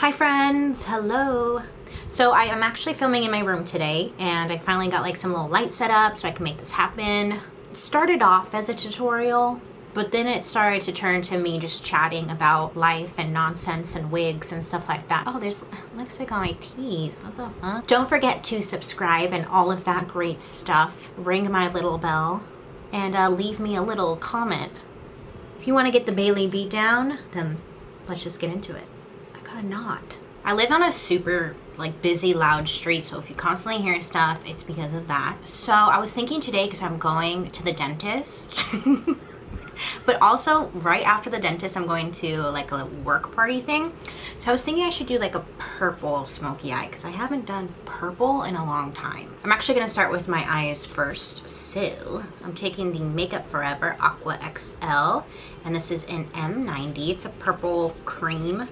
Hi friends, hello. So I am actually filming in my room today and I finally got like some little light set up so I can make this happen. It started off as a tutorial, but then it started to turn to me just chatting about life and nonsense and wigs and stuff like that. Oh, there's lipstick on my teeth. What the fuck? Don't forget to subscribe and all of that great stuff. Ring my little bell and leave me a little comment. If you want to get the Bailey beat down, then let's just get into it. I got a knot. I live on a super busy, loud street, so if you constantly hear stuff, it's because of that. So I was thinking today, because I'm going to the dentist, but also right after the dentist, I'm going to like a work party thing. So I was thinking I should do like a purple smoky eye, because I haven't done purple in a long time. I'm actually going to start with my eyes first. So I'm taking the Makeup Forever Aqua XL, and this is in M90. It's a purple cream.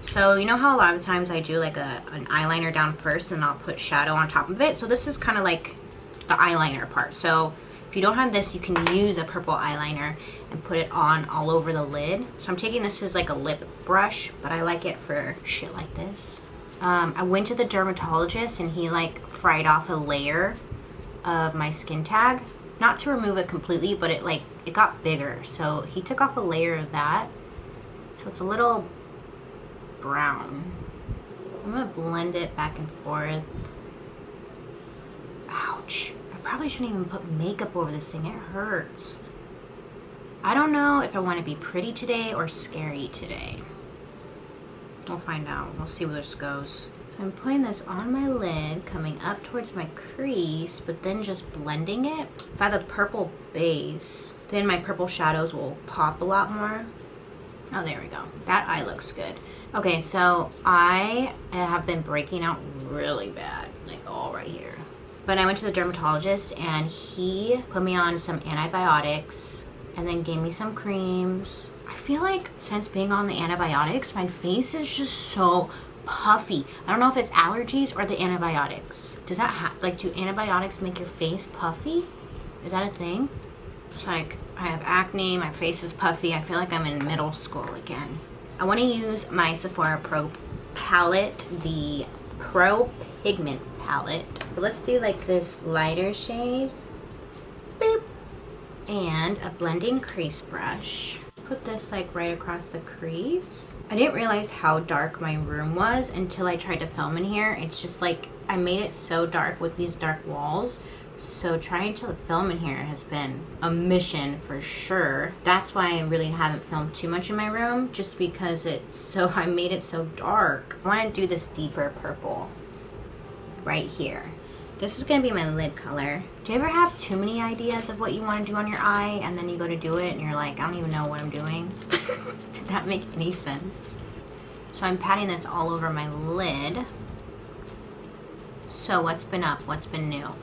So you know how a lot of times I do like an eyeliner down first and I'll put shadow on top of it? So this is kind of like the eyeliner part. So if you don't have this, you can use a purple eyeliner and put it on all over the lid. So I'm taking this as like a lip brush, but I like it for shit like this. I went to the dermatologist and he like fried off a layer of my skin tag. Not to remove it completely, but it got bigger. So he took off a layer of that. So it's a little brown. I'm gonna blend it back and forth. Ouch. I probably shouldn't even put makeup over this thing. It hurts. I don't know if I want to be pretty today or scary today. We'll find out. We'll see where this goes. So I'm putting this on my lid, coming up towards my crease, but then just blending it. If I have a purple base, then my purple shadows will pop a lot more. Oh, there we go. That eye looks good. Okay, so I have been breaking out really bad, like all right here. But I went to the dermatologist and he put me on some antibiotics and then gave me some creams. I feel like since being on the antibiotics, my face is just so puffy. I don't know if it's allergies or the antibiotics. Does that do antibiotics make your face puffy? Is that a thing? It's like I have acne, my face is puffy. I feel like I'm in middle school again. I want to use my Sephora Pro palette, the Pro Pigment palette. But let's do like this lighter shade. Boop. And a blending crease brush. Put this like right across the crease. I didn't realize how dark my room was until I tried to film in here. It's just like I made it so dark with these dark walls. So trying to film in here has been a mission for sure. That's why I really haven't filmed too much in my room, just because I made it so dark. I want to do this deeper purple right here. This is going to be my lid color. Do you ever have too many ideas of what you want to do on your eye and then you go to do it and you're like, I don't even know what I'm doing? Did that make any sense? So I'm patting this all over my lid. So what's been up? What's been new?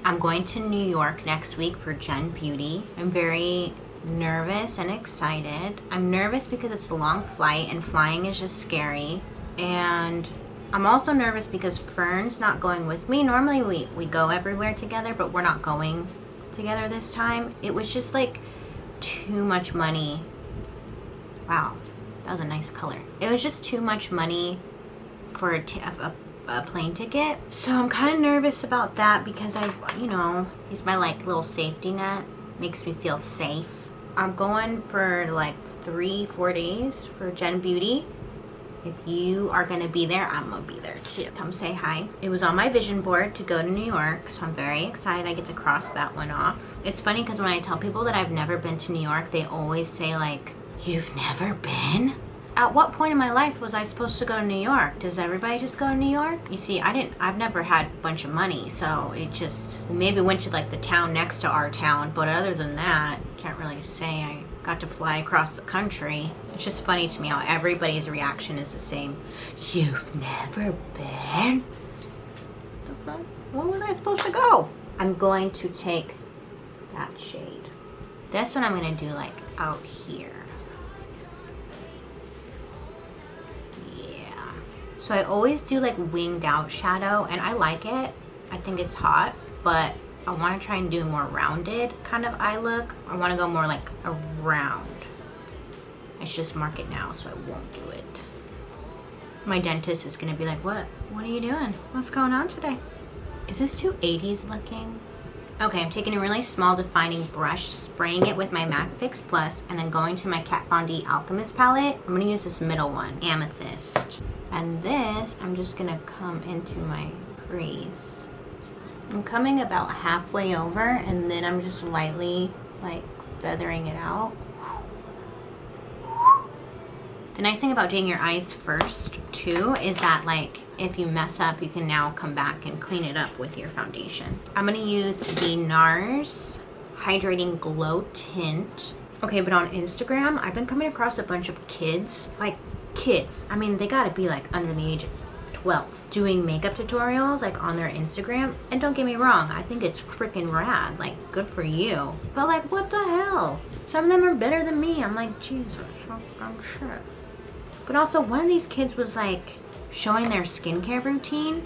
I'm going to New York next week for Gen Beauty. I'm very nervous and excited. I'm nervous because it's a long flight and flying is just scary. And I'm also nervous because Fern's not going with me. Normally we go everywhere together, but we're not going together this time. It was just like too much money. Wow, that was a nice color. It was just too much money for a plane ticket. So I'm kind of nervous about that because he's my like little safety net. Makes me feel safe. I'm going for like 3-4 days for Gen Beauty. If you are going to be there, I'm going to be there too. Come say hi. It was on my vision board to go to New York, so I'm very excited I get to cross that one off. It's funny because when I tell people that I've never been to New York, they always say like, you've never been? At what point in my life was I supposed to go to New York? Does everybody just go to New York? You see, I've never had a bunch of money, so we maybe went to like the town next to our town, but other than that, can't really say I got to fly across the country. It's just funny to me how everybody's reaction is the same. You've never been? The fuck? Where was I supposed to go? I'm going to take that shade. This one I'm gonna do like out here. So I always do like winged out shadow and I like it. I think it's hot, but I want to try and do a more rounded kind of eye look. I want to go more like around. I should just mark it now so I won't do it. My dentist is gonna be like, what are you doing? What's going on today? Is this too 80s looking? Okay, I'm taking a really small defining brush, spraying it with my MAC Fix Plus, and then going to my Kat Von D Alchemist Palette. I'm gonna use this middle one, Amethyst. And this, I'm just gonna come into my crease. I'm coming about halfway over, and then I'm just lightly, like, feathering it out. The nice thing about doing your eyes first, too, is that, like, if you mess up, you can now come back and clean it up with your foundation. I'm gonna use the Nars Hydrating Glow Tint. Okay, but on Instagram, I've been coming across a bunch of kids, like, kids. I mean, they gotta be, like, under the age of 12, doing makeup tutorials, like, on their Instagram. And don't get me wrong, I think it's freaking rad. Like, good for you. But, like, what the hell? Some of them are better than me. I'm like, Jesus, I'm sure. But also, one of these kids was, like, showing their skincare routine.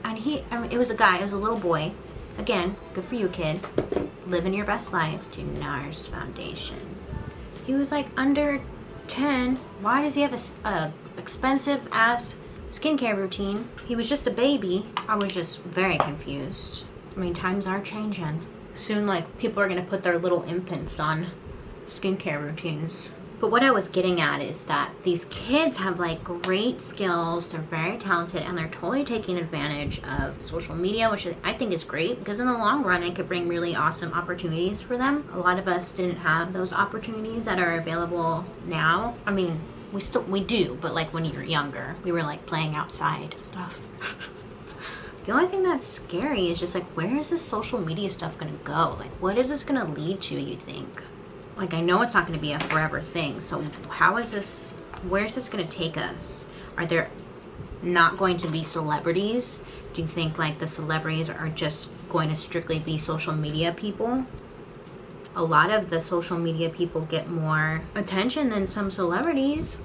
And it was a guy, it was a little boy. Again, good for you, kid. Living your best life. Do Nars foundation. He was, like, under 10. Why does he have a expensive-ass skincare routine? He was just a baby. I was just very confused. I mean, times are changing. Soon, like, people are going to put their little infants on skincare routines. But what I was getting at is that these kids have, like, great skills. They're very talented, and they're totally taking advantage of social media, which I think is great, because in the long run, it could bring really awesome opportunities for them. A lot of us didn't have those opportunities that are available now. I mean, we do, but, like, when you're younger, we were, like, playing outside stuff. The only thing that's scary is just, like, where is this social media stuff gonna go? Like, what is this gonna lead to, you think? Like, I know it's not going to be a forever thing, so where's this going to take us? Are there not going to be celebrities? Do you think, like, the celebrities are just going to strictly be social media people? A lot of the social media people get more attention than some celebrities.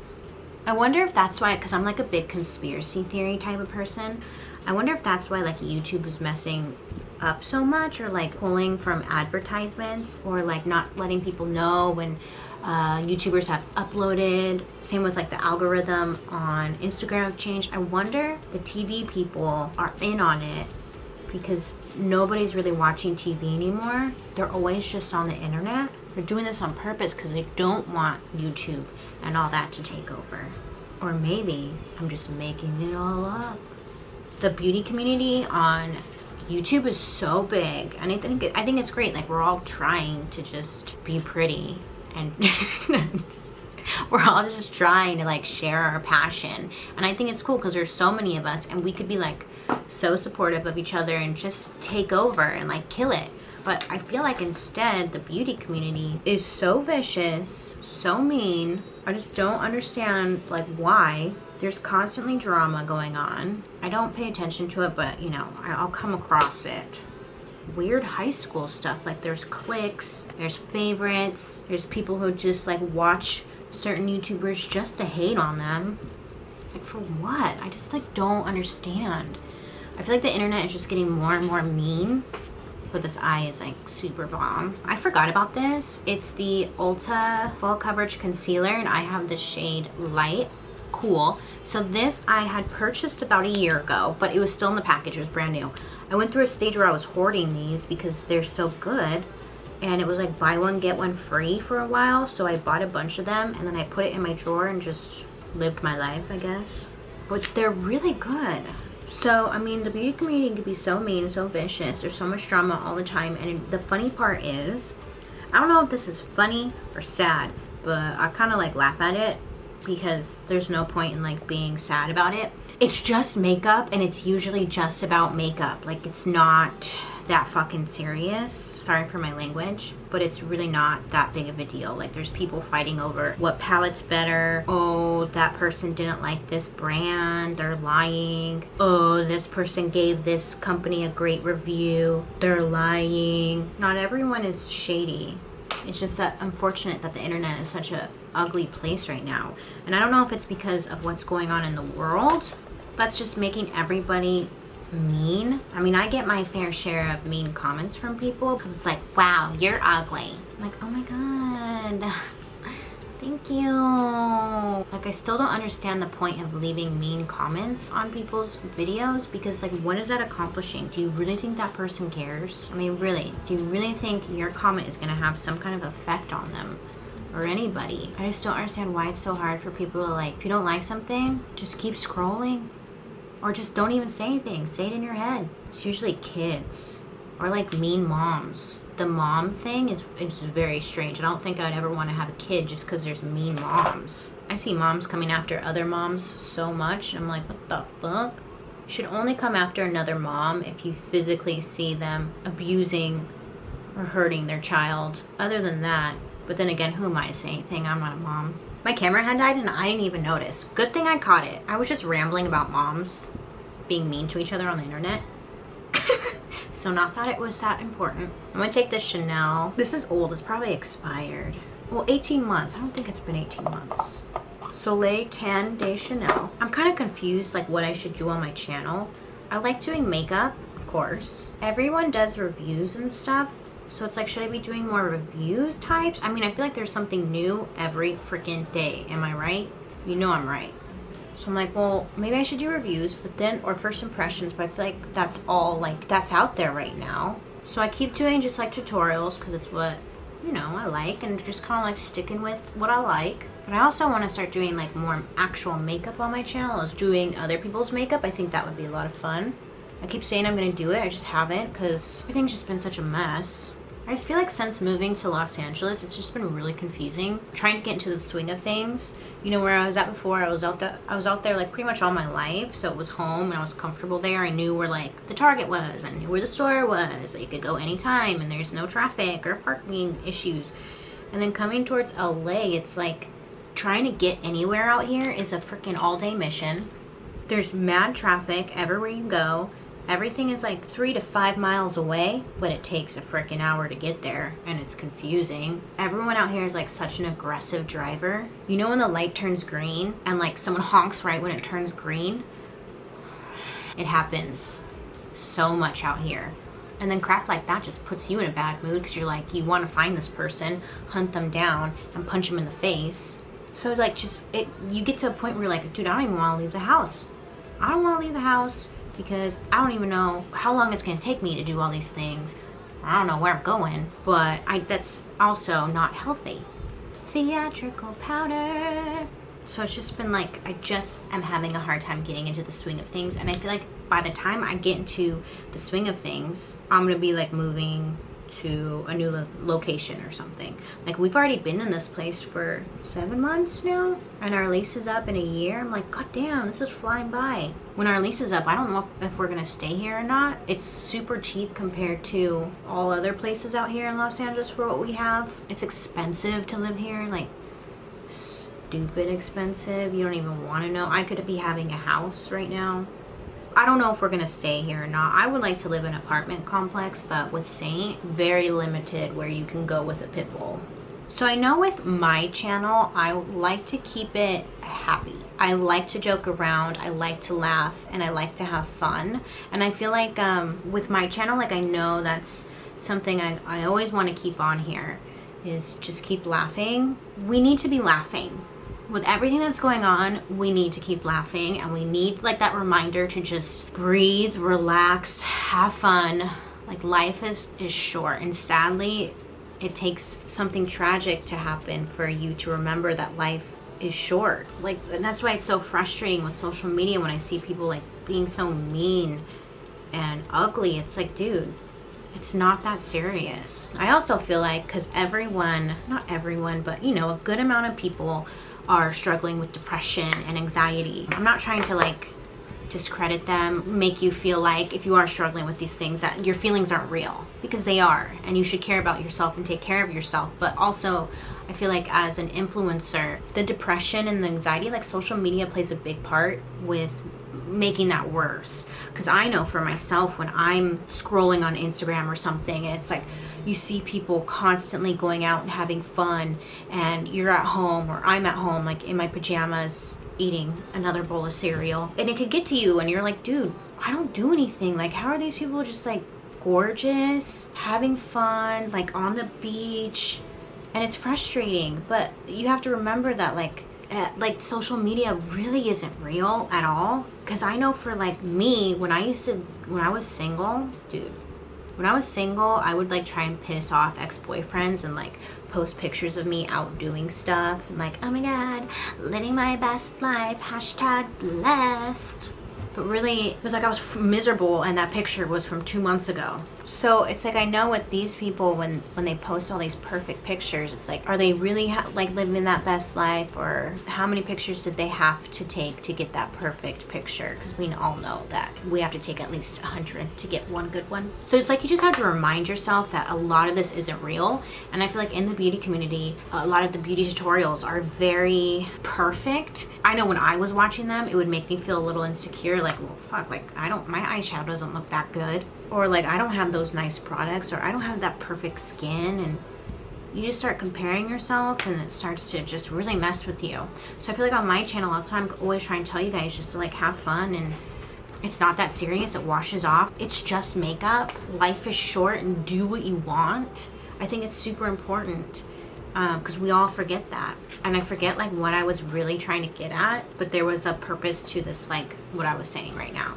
I wonder if that's why, because I'm, like, a big conspiracy theory type of person. I wonder if that's why, like, YouTube is messing up so much, or, like, pulling from advertisements, or, like, not letting people know when YouTubers have uploaded. Same with, like, the algorithm on Instagram have changed. I wonder the TV people are in on it because nobody's really watching TV anymore. They're always just on the internet. They're doing this on purpose because they don't want YouTube and all that to take over. Or maybe I'm just making it all up. The beauty community on YouTube is so big, and I think it's great. Like, we're all trying to just be pretty, and we're all just trying to, like, share our passion. And I think it's cool because there's so many of us, and we could be, like, so supportive of each other and just take over and, like, kill it. But I feel like instead the beauty community is so vicious, so mean. I just don't understand, like, why. There's constantly drama going on. I don't pay attention to it, but, you know, I'll come across it. Weird high school stuff. Like, there's cliques, there's favorites, there's people who just, like, watch certain YouTubers just to hate on them. It's like, for what? I just, like, don't understand. I feel like the internet is just getting more and more mean. But this eye is, like, super bomb. I forgot about this. It's the Ulta Full Coverage Concealer, and I have the shade Light. Cool. So this I had purchased about a year ago, but it was still in the package. It was brand new. I went through a stage where I was hoarding these because they're so good, and it was like buy one get one free for a while, so I bought a bunch of them and then I put it in my drawer and just lived my life, I guess. But they're really good. So, I mean, the beauty community can be so mean, so vicious. There's so much drama all the time, and the funny part is, I don't know if this is funny or sad, but I kind of, like, laugh at it because there's no point in, like, being sad about it. It's just makeup, and it's usually just about makeup. Like, it's not that fucking serious. Sorry for my language, but it's really not that big of a deal. Like, there's people fighting over what palette's better. Oh, that person didn't like this brand. They're lying. Oh, this person gave this company a great review. They're lying. Not everyone is shady. It's just that unfortunate that the internet is such a ugly place right now. And I don't know if it's because of what's going on in the world that's just making everybody mean. I mean, I get my fair share of mean comments from people because it's like, wow, you're ugly. I'm like, oh my god, Thank you. Like, I still don't understand the point of leaving mean comments on people's videos, because like, what is that accomplishing? Do you really think that person cares? I mean, really, do you really think your comment is gonna have some kind of effect on them or anybody? I just don't understand why it's so hard for people to, like, if you don't like something, just keep scrolling, or just don't even say anything. Say it in your head. It's usually kids or like mean moms. The mom thing is very strange. I don't think I'd ever want to have a kid just because there's mean moms. I see moms coming after other moms so much. I'm like, what the fuck? You should only come after another mom if you physically see them abusing or hurting their child. Other than that, but then again, who am I to say anything? I'm not a mom. My camera had died and I didn't even notice. Good thing I caught it. I was just rambling about moms being mean to each other on the internet. So not that it was that important. I'm gonna take this Chanel. This is old, it's probably expired. Well, 18 months, I don't think it's been 18 months. Soleil Tan de Chanel. I'm kind of confused like what I should do on my channel. I like doing makeup, of course. Everyone does reviews and stuff. So it's like, should I be doing more reviews types? I mean, I feel like there's something new every freaking day. Am I right? You know I'm right. So I'm like, well, maybe I should do reviews, but then, or first impressions, but I feel like that's all, like, that's out there right now. So I keep doing just like tutorials because it's what, you know, I like, and just kind of like sticking with what I like. But I also want to start doing like more actual makeup on my channel, as doing other people's makeup. I think that would be a lot of fun. I keep saying I'm going to do it, I just haven't because everything's just been such a mess. I just feel like since moving to Los Angeles, it's just been really confusing. Trying to get into the swing of things. You know, where I was at before, I was out there like pretty much all my life. So it was home and I was comfortable there. I knew where like the Target was. I knew where the store was. So you could go anytime and there's no traffic or parking issues. And then coming towards LA, it's like trying to get anywhere out here is a freaking all-day mission. There's mad traffic everywhere you go. Everything is like 3 to 5 miles away, but it takes a freaking hour to get there, and it's confusing. Everyone out here is like such an aggressive driver. You know when the light turns green and like someone honks right when it turns green? It happens so much out here. And then crap like that just puts you in a bad mood because you're like, you want to find this person, hunt them down, and punch them in the face. So like you get to a point where you're like, dude, I don't even want to leave the house. I don't want to leave the house. Because I don't even know how long it's going to take me to do all these things. I don't know where I'm going, but that's also not healthy. Theatrical powder. So it's just been like, I just am having a hard time getting into the swing of things. And I feel like by the time I get into the swing of things, I'm going to be like moving to a new location or something. Like, we've already been in this place for 7 months now, and our lease is up in a year. I'm like, god damn, this is flying by. When our lease is up, I don't know if we're gonna stay here or not. It's super cheap compared to all other places out here in Los Angeles for what we have. It's expensive to live here, like stupid expensive. You don't even want to know. I could be having a house right now. I don't know if we're gonna stay here or not. I would like to live in an apartment complex, but with Saint, very limited where you can go with a pit bull. So I know with my channel, I like to keep it happy. I like to joke around, I like to laugh, and I like to have fun. And I feel like with my channel, like I know that's something I always want to keep on here, is just keep laughing. We need to be laughing. With everything that's going on, we need to keep laughing, and we need like that reminder to just breathe, relax, have fun. Like, life is short, and sadly, it takes something tragic to happen for you to remember that life is short. Like, and that's why it's so frustrating with social media when I see people like being so mean and ugly. It's like, dude, it's not that serious. I also feel like, because everyone, not everyone, but you know, a good amount of people are struggling with depression and anxiety. I'm not trying to like discredit them, make you feel like if you are struggling with these things that your feelings aren't real, because they are, and you should care about yourself and take care of yourself. But also, I feel like as an influencer, the depression and the anxiety, like social media plays a big part with making that worse. Because I know for myself, when I'm scrolling on Instagram or something, and it's like you see people constantly going out and having fun, and you're at home, or I'm at home like in my pajamas eating another bowl of cereal, and it could get to you and you're like, dude, I don't do anything. Like, how are these people just like gorgeous, having fun, like on the beach, And it's frustrating, but you have to remember that like social media really isn't real at all. Because I know for like me, when I was single, dude, when I was single, I would like try and piss off ex-boyfriends and like post pictures of me out doing stuff and like, oh my god, living my best life, hashtag blessed. But really, it was like I was miserable, and that picture was from 2 months ago. So it's like I know with these people, when they post all these perfect pictures, it's like, are they really like living that best life, or how many pictures did they have to take to get that perfect picture? Because we all know that we have to take at least 100 to get one good one. So it's like you just have to remind yourself that a lot of this isn't real. And I feel like in the beauty community, a lot of the beauty tutorials are very perfect. I know when I was watching them, it would make me feel a little insecure, like, well, fuck, like my eyeshadow doesn't look that good, or like I don't have those nice products, or I don't have that perfect skin, and you just start comparing yourself, and it starts to just really mess with you. So I feel like on my channel, that's why I'm always trying to tell you guys just to like have fun, and it's not that serious. It washes off. It's just makeup. Life is short, and do what you want. I think it's super important. Because we all forget that. And I forget like what I was really trying to get at, but there was a purpose to this, like what I was saying right now.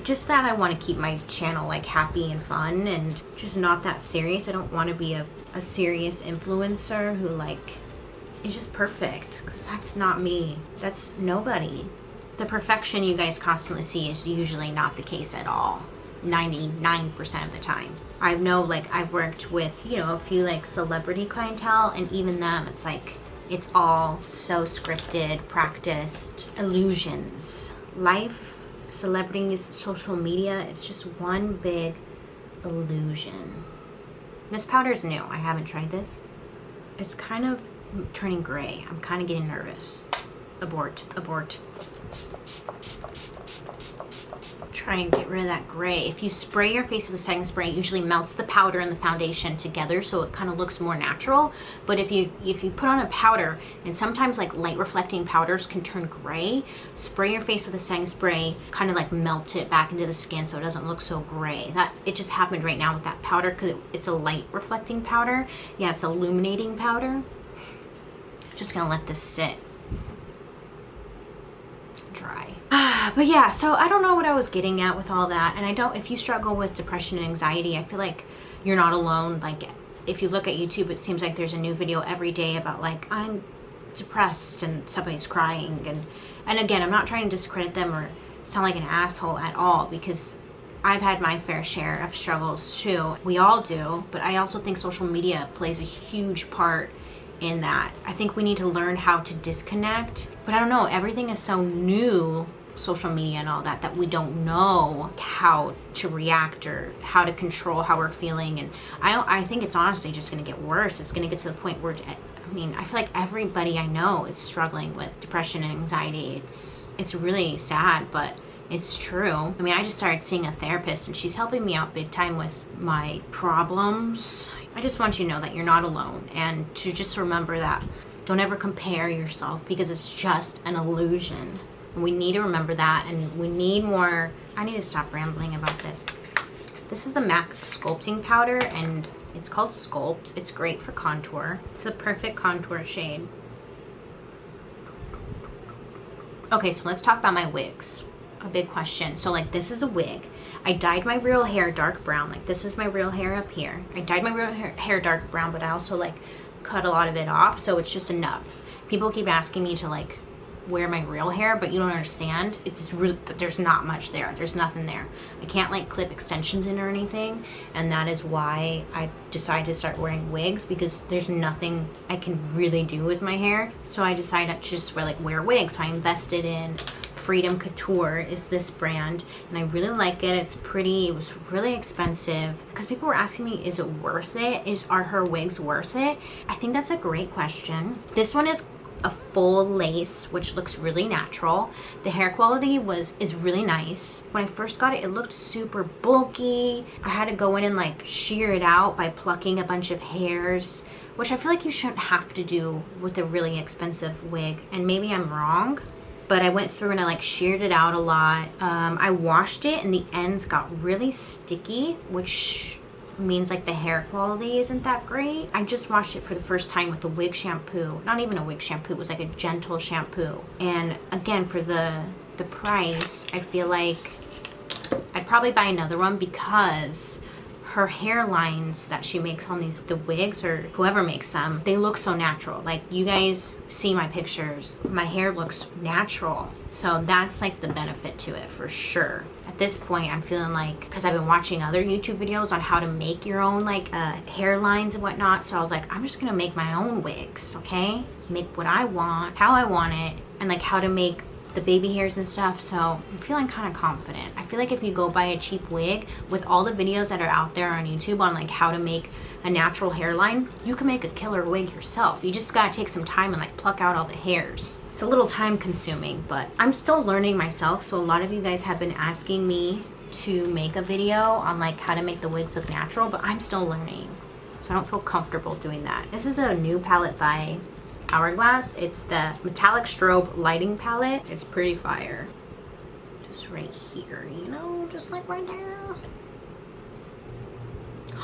Just that I want to keep my channel like happy and fun and just not that serious. I don't want to be a serious influencer who like is just perfect, because that's not me. That's nobody. The perfection you guys constantly see is usually not the case at all. 99% of the time. I know, like, I've worked with, you know, a few like celebrity clientele, and even them, it's like, it's all so scripted, practiced, illusions. Life, celebrities, social media, it's just one big illusion. This powder is new. I haven't tried this. It's kind of turning gray. I'm kind of getting nervous. Abort. Try and get rid of that gray. If you spray your face with a setting spray, it usually melts the powder and the foundation together, so it kind of looks more natural. But if you put on a powder, and sometimes like light reflecting powders can turn gray, spray your face with a setting spray, kind of like melt it back into the skin so it doesn't look so gray. That it just happened right now with that powder, because it's a light reflecting powder. Yeah, it's illuminating powder. Just gonna let this sit dry. But yeah, so I don't know what I was getting at with all that. And if you struggle with depression and anxiety, I feel like you're not alone. Like, if you look at YouTube, it seems like there's a new video every day about like, I'm depressed, and somebody's crying. And again, I'm not trying to discredit them or sound like an asshole at all, because I've had my fair share of struggles too. We all do. But I also think social media plays a huge part in that. I think we need to learn how to disconnect. But I don't know, everything is so new, social media and all that we don't know how to react or how to control how we're feeling. And I think it's honestly just going to get worse. It's going to get to the point where, I mean, I feel like everybody I know is struggling with depression and anxiety. It's really sad, but it's true. I mean, I just started seeing a therapist, and she's helping me out big time with my problems. I just want you to know that you're not alone, and to just remember that don't ever compare yourself, because it's just an illusion. And we need to remember that, and we need more. I need to stop rambling about this. This is the MAC sculpting powder, and it's called Sculpt. It's great for contour. It's the perfect contour shade. Okay, so let's talk about my wigs. A big question. So like, this is a wig. I dyed my real hair dark brown. Like, this is my real hair up here. I dyed my real hair dark brown, but I also like cut a lot of it off, so it's just a nub. People keep asking me to like wear my real hair, but you don't understand. It's really, there's not much there. There's nothing there. I can't like clip extensions in or anything, and that is why I decided to start wearing wigs, because there's nothing I can really do with my hair. So I decided to just wear wigs. So I invested in Freedom Couture, is this brand, and I really like it. It's pretty. It was really expensive, because people were asking me, is it worth it? Are her wigs worth it? I think that's a great question. This one is a full lace, which looks really natural. The hair quality is really nice. When I first got it, it looked super bulky. I had to go in and like shear it out by plucking a bunch of hairs, which I feel like you shouldn't have to do with a really expensive wig, and maybe I'm wrong, but I went through and I like sheared it out a lot. I washed it, and the ends got really sticky, which means like the hair quality isn't that great. I just washed it for the first time with the wig shampoo. Not even a wig shampoo, it was like a gentle shampoo. And again, for the price, I feel like I'd probably buy another one because her hairlines that she makes on the wigs, or whoever makes them, they look so natural. Like, you guys see my pictures, my hair looks natural. So that's like the benefit to it for sure. At this point, I'm feeling like, because I've been watching other YouTube videos on how to make your own like hairlines and whatnot. So I was like, I'm just gonna make my own wigs, okay? Make what I want, how I want it, and like how to make the baby hairs and stuff. So I'm feeling kind of confident. I feel like if you go buy a cheap wig, with all the videos that are out there on YouTube on like how to make a natural hairline, you can make a killer wig yourself. You just gotta take some time and like pluck out all the hairs. It's a little time consuming, but I'm still learning myself. So a lot of you guys have been asking me to make a video on like how to make the wigs look natural, but I'm still learning. So I don't feel comfortable doing that. This is a new palette by Hourglass. It's the Metallic Strobe Lighting Palette. It's pretty fire. Just right here, you know, just like right there.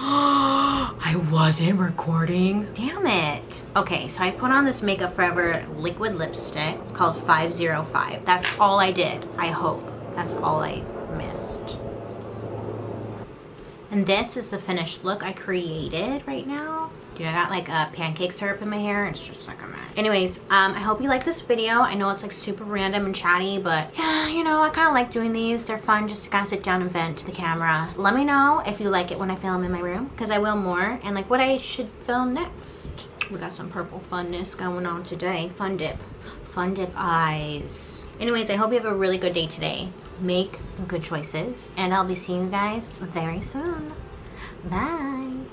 I wasn't recording. Damn it. Okay, so I put on this Makeup Forever liquid lipstick. It's called 505. That's all I did. I hope. That's all I missed. And this is the finished look I created right now. Dude, I got like a pancake syrup in my hair. It's just like a mess. Anyways, I hope you like this video. I know it's like super random and chatty, but yeah, you know, I kind of like doing these. They're fun just to kind of sit down and vent to the camera. Let me know if you like it when I film in my room, because I will more, and like what I should film next. We got some purple funness going on today. Fun dip eyes. Anyways, I hope you have a really good day today. Make good choices, and I'll be seeing you guys very soon. Bye.